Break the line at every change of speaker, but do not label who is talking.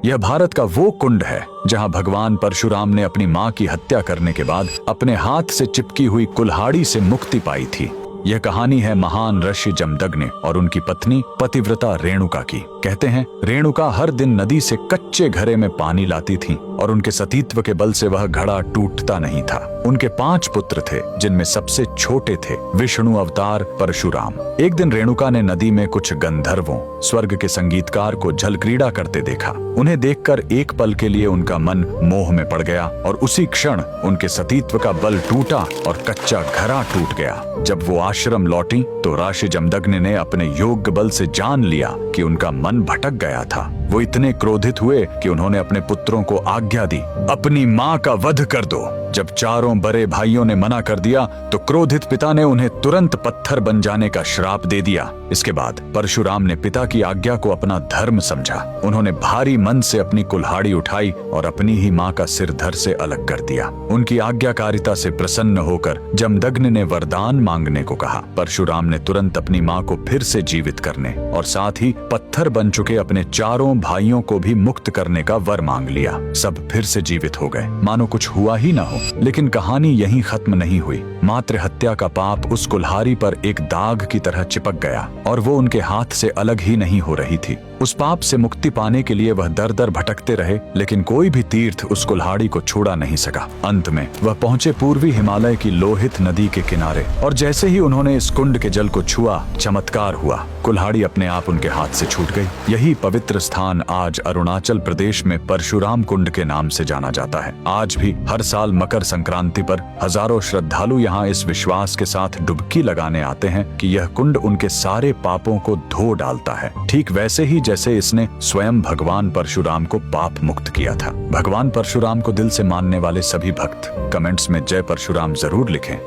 यह भारत का वो कुंड है जहां भगवान परशुराम ने अपनी मां की हत्या करने के बाद अपने हाथ से चिपकी हुई कुल्हाड़ी से मुक्ति पाई थी। यह कहानी है महान ऋषि जमदग्नि और उनकी पत्नी पतिव्रता रेणुका की। कहते हैं रेणुका हर दिन नदी से कच्चे घड़े में पानी लाती थी और उनके सतीत्व के बल से वह घड़ा टूटता नहीं था। उनके 5 पुत्र थे जिनमें सबसे छोटे थे विष्णु अवतार परशुराम। एक दिन रेणुका ने नदी में कुछ गंधर्वों स्वर्ग के संगीतकार को जल क्रीड़ा करते देखा। उन्हें देखकर एक पल के लिए उनका मन मोह में पड़ गया और उसी क्षण उनके सतीत्व का बल टूटा और कच्चा घड़ा टूट गया। जब वो आश्रम लौटी तो ऋषि जमदग्नि ने अपने योग्य बल से जान लिया कि उनका मन भटक गया था। वो इतने क्रोधित हुए कि उन्होंने अपने पुत्रों को आज्ञा दी, अपनी मां का वध कर दो। जब चारों बड़े भाइयों ने मना कर दिया तो क्रोधित पिता ने उन्हें तुरंत पत्थर बन जाने का श्राप दे दिया। इसके बाद परशुराम ने पिता की आज्ञा को अपना धर्म समझा। उन्होंने भारी मन से अपनी कुल्हाड़ी उठाई और अपनी ही मां का सिर धड़ से अलग कर दिया। उनकी आज्ञाकारिता से प्रसन्न होकर जमदग्नि ने वरदान मांगने को कहा। परशुराम ने तुरंत अपनी मां को फिर से जीवित करने और साथ ही पत्थर बन चुके अपने चारों भाइयों को भी मुक्त करने का वर मांग लिया। सब फिर से जीवित हो गए, मानो कुछ हुआ ही ना हो। लेकिन कहानी यहीं खत्म नहीं हुई। मातृ हत्या का पाप उस कुल्हाड़ी पर एक दाग की तरह चिपक गया और वो उनके हाथ से अलग ही नहीं हो रही थी। उस पाप से मुक्ति पाने के लिए वह दर दर भटकते रहे, लेकिन कोई भी तीर्थ उस कुल्हाड़ी को छुड़ा नहीं सका। अंत में वह पहुंचे पूर्वी हिमालय की लोहित नदी के किनारे और जैसे ही उन्होंने इस कुंड के जल को छुआ, चमत्कार हुआ। कुल्हाड़ी अपने आप उनके हाथ से छूट गई। यही पवित्र स्थान आज अरुणाचल प्रदेश में परशुराम कुंड के नाम से जाना जाता है। आज भी हर साल मकर संक्रांति पर हजारों श्रद्धालु यहाँ इस विश्वास के साथ डुबकी लगाने आते हैं कि यह कुंड उनके सारे पापों को धो डालता है, ठीक वैसे ही जैसे इसने स्वयं भगवान परशुराम को पाप मुक्त किया था। भगवान परशुराम को दिल से मानने वाले सभी भक्त कमेंट्स में जय परशुराम जरूर लिखें।